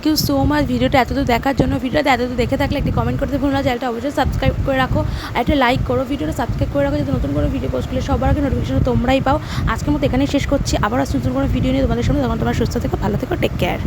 You so much ভিডিওটা এতদূর দেখার জন্য। ভিডিওটা এতদূর দেখে থাকলে একটি কমেন্ট করতে ভুলো না, চ্যানেলটা অবশ্যই সাবস্ক্রাইব করে রাখো আর একটা লাইক করো। ভিডিওটা সাবস্ক্রাইব করে রাখো যাতে নতুন কোনো ভিডিও পোস্ট করলে সবার আগে নোটিফিকেশন তোমরাই পাও। আজকের মতো এখানেই শেষ করছি, আবার নতুন কোনো ভিডিও নিয়ে তোমাদের সামনে। তখন তোমরা সুস্থ থেকো, ভালো থেকো, টেক কেয়ার।